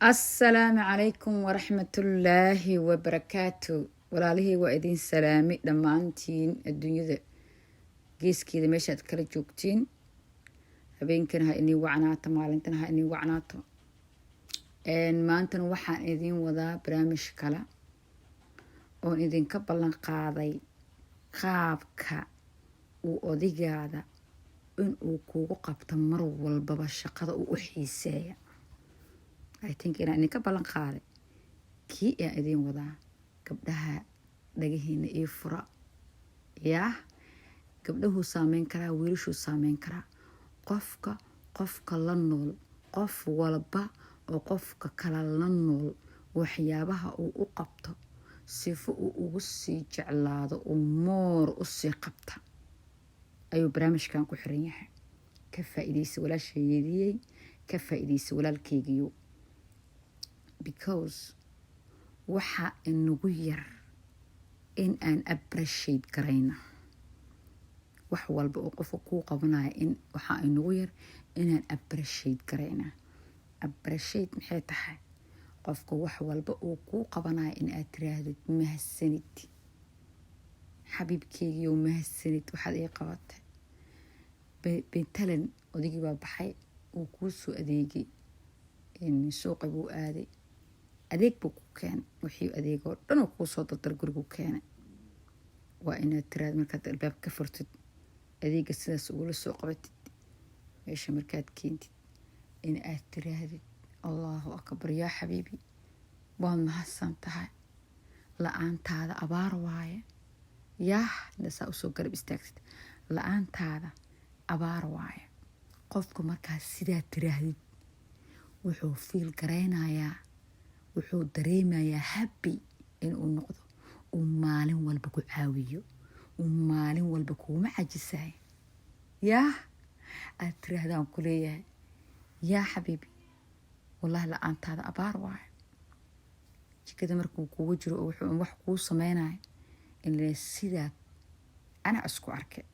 السلام عليكم ورحمة الله وبركاته. walaalihii waa idin salaami dhammaantiin adduunyada geeskeeda meeshaad kala joogtiin. habeenkana ha inii wacnaato, maalintana ha inii wacnaato. maantana waxaan idin wadaa barnaamij kale oon idinka ballan qaaday qaabka uu odigaada inuu kuugu qabto mar walbaba shaqada uu u xiiseeya. I think inaan idinka ballan qaaday kii aan idin wadaa. gabdhaha dhagahiina ii fura yaa gabdhahuu saameyn karaa, wiilashuu saameyn karaa. qofka la nool, qof walba oo qofka kale la nool, waxyaabaha uu u qabto sifo uu ugu sii jeclaado uu moor u sii qabta ayuu barnaamijkan ku xiran yahay. ka faa'iidaysa walaashaydiyey, ka faa'iidaysa walaalkeygiyo, because waxaa inagu yar in aan appreciate garayna wax walba oo qofka kuu qabanaya. waxaa inagu yar inaan appreciate garayna. appreciate maxay tahay? qofka wax walba uu kuu qabanaya in aad tiraahdid mahadsanid xabiibkeygiyo, mahadsanid waxaad ii qabatay. bentalan odigii baa baxay, uu kuu soo adeegay, suuqa buu aaday, adeeg buu ku keenay, wixii adeegoo dhan oo kuu soo dardar gurigu keenay. waa inaad tiraad markaad albaab ka furtid adeega sidaas ugula soo qabatid, meesha markaad keentid in aad tiraahdid allahu akbar yaa xabiibi, waad mahadsan tahay, la-aantaada abaar waaye. yaah nasaa usoo garab istaagtid, la-aantaada abaar waaye. qofka markaad sidaa tiraahdid wuxuu fiil garaynayaa, wuxuu dareemayaa happy inuu noqdo, uu maalin walba ku caawiyo, uu maalin walba kuuma cajisaay. yaa aad tiraahdaan ku leeyahay yaa xabiibi wallaahi la-aantaada abaar waaye. jikada markuu kugu jiro oo wuxuu wax kuu sameynaya in sidaa ana isku arkay,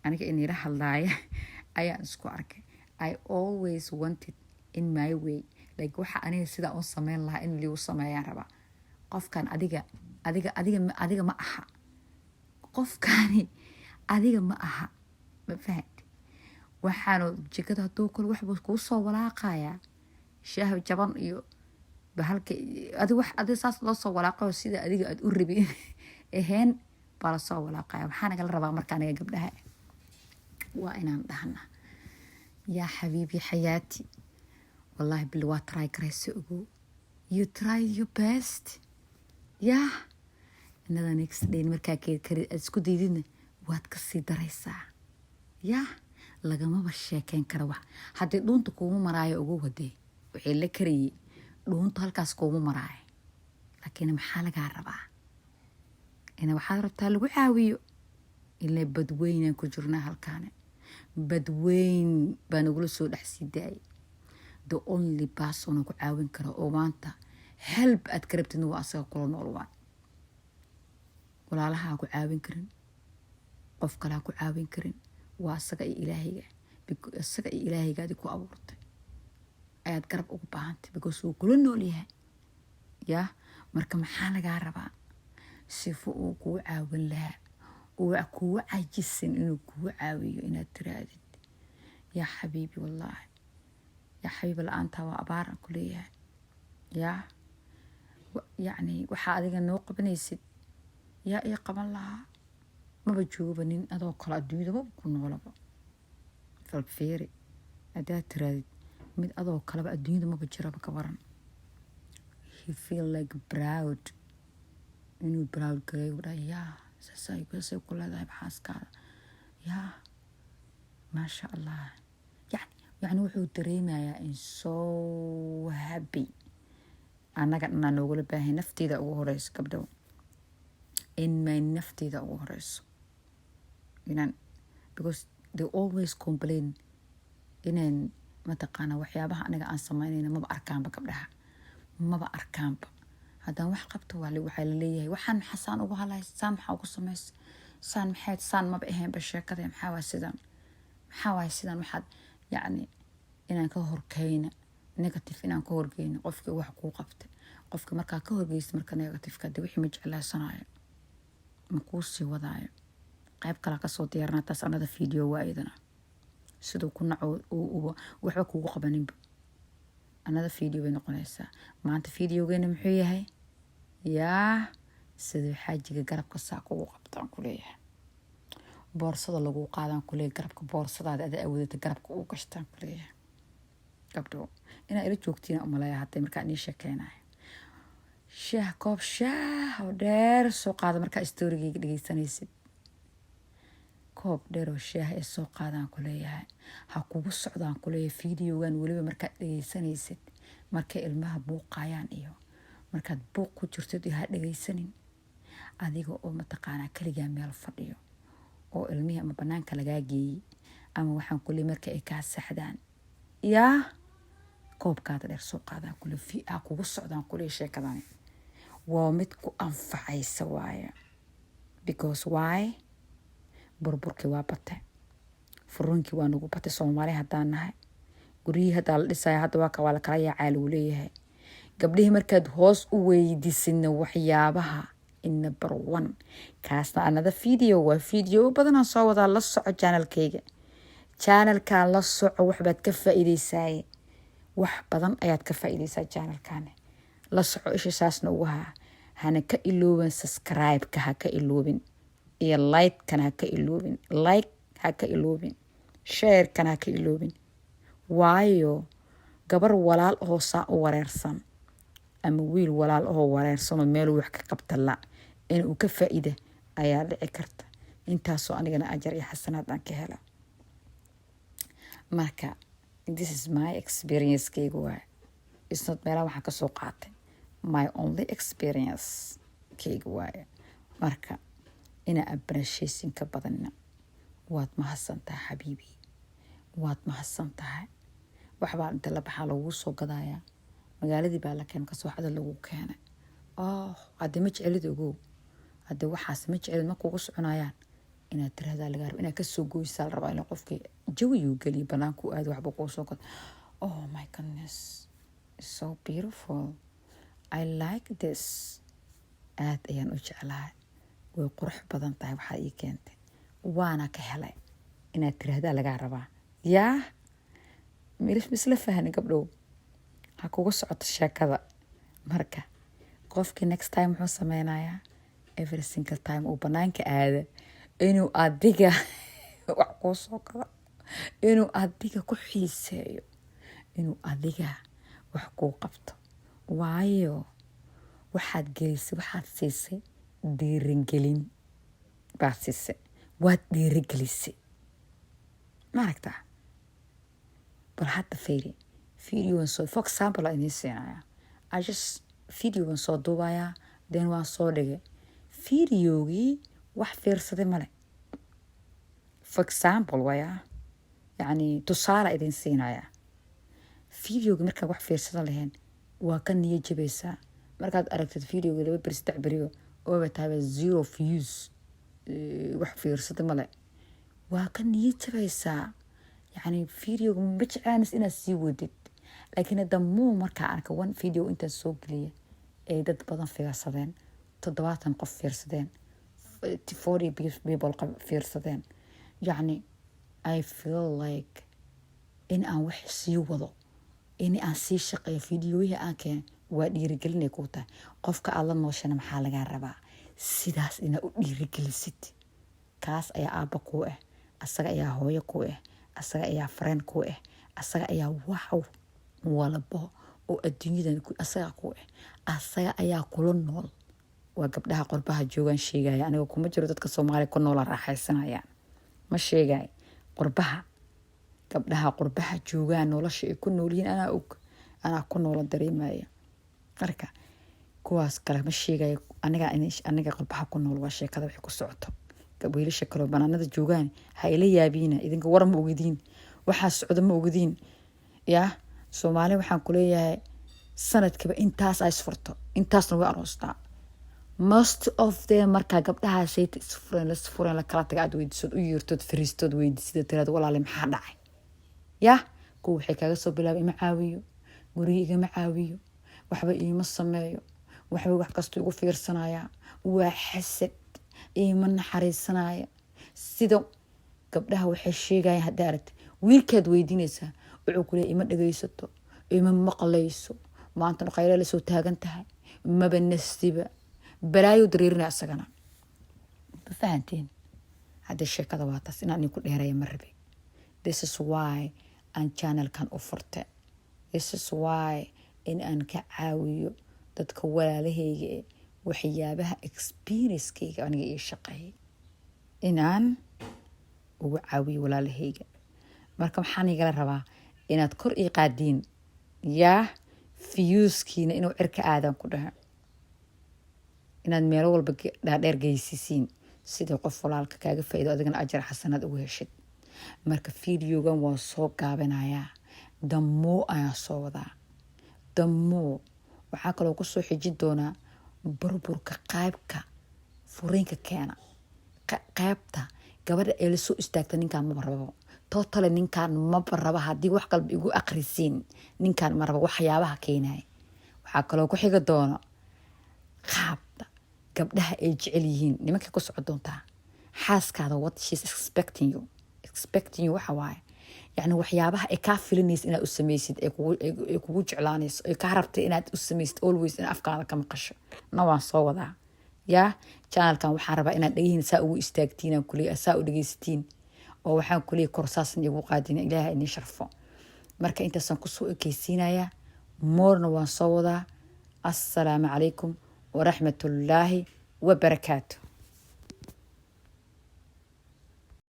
aniga inila hadlaaya ayaan isku arkay. I always wanted in my way, like waxa aniga sidaa u sameyn lahaa in liigu sameeyaan rabaa. qofkan adiga ma aha, qofkani adiga ma aha, ma fahanti? waxaanu jikada hadduu kale waxbuu kuu soo walaaqayaa, shaah jaban iyo bahalka adiga saas loo soo walaaqayo sida adiga aad u rabin ahayn baa la soo walaaqaya. waxaa nagala rabaa marka aniga gabdhaha waa inaan dhahna yaa xabiibi xayaati, wallaahi bil waa try garaysa ogow, you try your best. yaa inada next day markaa kari aad isku daydidna waad kasii daraysaa. yaa lagamaba sheekeyn kara wax haddii dhuunta kuuma maraayo ugu wadee waxay la karayay dhuunta halkaas kuuma maraayo. laakiin maxaa lagaa rabaa? waxaad rabtaa lagu caawiyo. ilaa badweynaan ku jirnaa halkaane, badweyn baa nagula soo dhex sii daayay. the only person ku caawin kara oo maanta help aad ka rabtidna waa asaga kula nool. waa walaalaha ku caawin karin, qof kale ku caawin karin, waa asaga iyo ilaahayga. asaga iyo ilaahaygaadi ku abuurtay ayaad garab ugu baahantay because uu kula nool yahay. yaa marka maxaa lagaa rabaa? sifo uu kuu caawin lahaa, uu kugu cajisan inuu kugu caawiyo, inaad tiraadid yaa xabiibi wallaahi yaa xabiibi la-aantaa waa abaaraan ku leeyahay. yaa yacni waxaa adiga noo qabanaysid yaa ii qaban lahaa. maba joogaba nin adoo kale adduunyada maba ku noolaba. falfeeri haddaad tiraadid mid adoo kaleba adduunyada maba jiraba ka waran. he feel like proud, inuu proud garay u dhahay yaa saasay ku leedahay xaaskaada. yaa maasha allah. yacni wuxuu dareemayaa in so happy. annaga dhanaa noogula baahay nafteeda ugu horeyso gabdhow, in my nafteeda ugu horeyso inaan, because they always complain inaan mataqaana waxyaabaha aniga aan sameynayna maba arkaanba gabdhaha, maba arkaanba. haddaan wax qabto waxaa laleeyahay waxaan maxasaan ugu halay, saan maxaa ugu sameys, saan maxayd, saan maba ahaynba sheekada, maxaa waay sidaan waxaad yacni inaan ka horkeyna negative inaan ka horgeyno qofkii wax kuu qabtay. qofka markaa ka horgeysid marka negative-ka de wixii ma jeclaysanayo ma kuu sii wadaayo. qayb kale kasoo diyaarnaa taas another video waa idana siduu ku naco waxba kugu qabaninba another video bay noqonaysaa. maanta videogeena muxuu yahay yaa siduu xaajiga garabka saa kugu qabtaan ku leeyahay. boorsada lagu qaadaan ku leeyahay garabka boorsadaada ada awoodata garabka u gashtaan ku leeyahay. gabdho inaa ila joogtiin umaleeya hadday markaa nii sheekeynayo. koob shaah oo dheer soo qaada markaa storygayga dhegeysanaysid. koob dheer oo shaah ee soo qaadaan ku leeyahay. ha kugu socdaan ku leeyahay videogan weliba markaad dhegeysanaysid markay ilmaha buuqayaan iyo markaad buuq ku jirtid iyo ha dhegeysanin adiga oo mataqaanaa kaligaa meel fadhiyo oo ilmihii ama banaanka lagaa geeyey ama waxaan ku leeyahay marka ay kaa saxdaan yaa koobkaada dheer soo qaadaan ku leeyahay ha kugu socdaan ku leeyahay sheekadani waa mid ku anfacaysa waaye. because why burburkii waa batay furunkii waa nagu batay Soomaali haddaan nahay. guryihii haddaa la dhisaya hadda waa la kala yaacaa lagu leeyahay. gabdhihii markaad hoos u weydiisidna waxyaabaha number 1 kaasna another video waa video badanaan soo wadaa. la soco channelkan la soco waxbaad ka faa'iideysaa. wax badan ayaad ka faa'iideysaa channelkan. la soco isha saasna ugu hana ka iloobin subscribe-ka ha ka iloobin iyo like-kana ha ka iloobin. like ha ka iloobin share-kana ha ka iloobin. waayo gabar walaal oo saa u wareersan ama wiil walaal oo wareersan oo meel wax ka qabta la in uu ka faa'iido ayaa dhici karta. intaasoo anigana ajar iyo xasanaad aan ka hela. marka this is my experience kayga waa. it's not meelaha waxaan kasoo qaatay my only experience kayga waaye. marka ina appreciation ka badanna waad mahadsantahay xabiibi waad mahadsantahay. waxbaa inta la baxaa lagu soo gadayaa magaaladii baa la keenay kasoo xada lagu keenay. hadda ma jecelid ogow hadda waxaas ma jecelid ma kugu soconayaan inaad tiraahdaa laga rabo inaad kasoo goysaa la rabaa in qofkii jawiyuu geliyo banaanku aad waxba kuu soo gad. oh my goodness it's so beautiful I like this. aad ayaan u jeclahay way qurux badan tahay waxaa ii keentay waana ka helay inaad tiraahdaa laga rabaa yaa misla fahani gabdhow ha kugu socoto sheekada. marka qofkii next time wuxuu sameynayaa every single time uu banaanka aada inuu adiga wax kuu soo gado inuu adiga ku xiiseeyo inuu adiga wax kuu qabto. waayo waxaad gelisay waxaad siisay dhiirigelin baad siisay waad dhiirigelisay ma aragtaa. bal hadda fiiri videoan soo for example aan idin siinayaa I just videoan soo duubayaa then waan soo dhigay videogii wax fiirsaday male. for example waya yani tusaale idin siinayaa videogii markaad wax fiirsada lahayn waa ka niyad jabaysaa. markaad aragtid videogii 2 beri 3 beri oo tahay 0 views wax fiirsada male waa ka niyad jabaysaa. يعني فيديو مجعنس إنا سيودد لكن هذا مو مركا عنك وان فيديو انت سوق لي دad badan fiirsadeen 7 qof fiirsadeen 40 people fiirsadeen. يعني I feel like in aan wax sii wado in aan sii shaqeeyo fiidiyoyinka aan keen waa dhiirigelin ku tahay qofka aad la nooshaana maxaa laga rabaa sidaas ina u dhiirigelisid. kaas ayaa aabba ku asaga ayaa hooyo ku asaga ayaa friend ku asaga ayaa wax walba oo adduunyadan asaga ku asaga ayaa kula nool. waa gabdhaha qurbaha joogan sheegaya aniga kuma jiro dadka Soomaali ku nool raaxaysanayaan ma sheegay qurbaha gabdhaha qurbaha joogan nolosha ay ku noolyihiin ana ku nool dareemaya. marka kuwaas kale ma sheegay aniga qurbaha ku nool waa sheekada wixii ku socoto. wiilasha kale banaanada joogan ha ila yaabiina idinka war ma ogdiin waxa socdo ma ogdiin yaa Soomaali waxaan ku leeyahay sanadkiiba intaas ay isfurto intaasna way aroostaa. most of them marka gabdhaha sayt isfuran la kala tagaad weydiisad u yeertod fariistood weydiisada tirada walaal maxaa dhacay yaa ku waxay kaga soo bilaabay macaawiyo guriga igama caawiyo, waxba iima sameeyo, waxba wax kasta igu fiirsanaya, waa xasad, iima naxariisanaya. Sida gabdhaha waxay sheegayaan hadda aragtay wiilkaad weydiinaysaa wuxuu ku leeyahay ima dhagaysato, ima maqlayso, maanta khayra la soo taagan tahay, maba nastiba, balaayo dareerinaya asagana. Ma fahanteen? hadda sheekada waa taas inaan ku dheereeyo ma rabi. This is why aan channelkan u furtay. This is why in aan ka caawiyo dadka walaalahayga waxyaabaha experience-kayga aniga ii shaqeeyay inaan ugu caawiyo walaalahayga. marka waxaan igala rabaa inaad kor ii qaadiin yaa fiyuuskiina inuu cirka aadan ku dhaha, inaad meelo walba dhaadheer geysiisiin sidii qof walaalka kaaga faa'iido adigana ajar xasanaad ugu heshid. marka fiidiyogan waa soo gaabinayaa, dammoo ayaan soo wadaa, dammoo waxaa kaloo ku soo xijin doonaa burburka qaybka furiinka keena, qaybta gabadha ee la soo istaagta ninkaan maba rabo, totally ninkaan maba raba. haddii wax kalba igu aqrisiin ninkaan ma raba waxyaabaha keenaya. waxaa kaloo ku xiga doona qaabta gabdhaha ay jecel yihiin, nimankay ku socon doontaa xaaskaada what she's expecting you waxa waaye yacni waxyaabaha ay kaa filinaysa inaad u samaysid ay kugu jeclaanayso ay kaa rabtay inaad u samaysid always in afkaada ka maqasho na waan soo wadaa. yaa channelkan waxaan rabaa inaad dhagihiin saa ugu istaagtiin aan kuley saa u dhagaysatiin oo waxaan kuley korsaasan igu qaadina ilaahay inii sharfo. marka intaasaan kusoo ekeysiinayaa, moorna waan soo wadaa. assalaamu calaykum waraxmatullaahi wabarakaatu.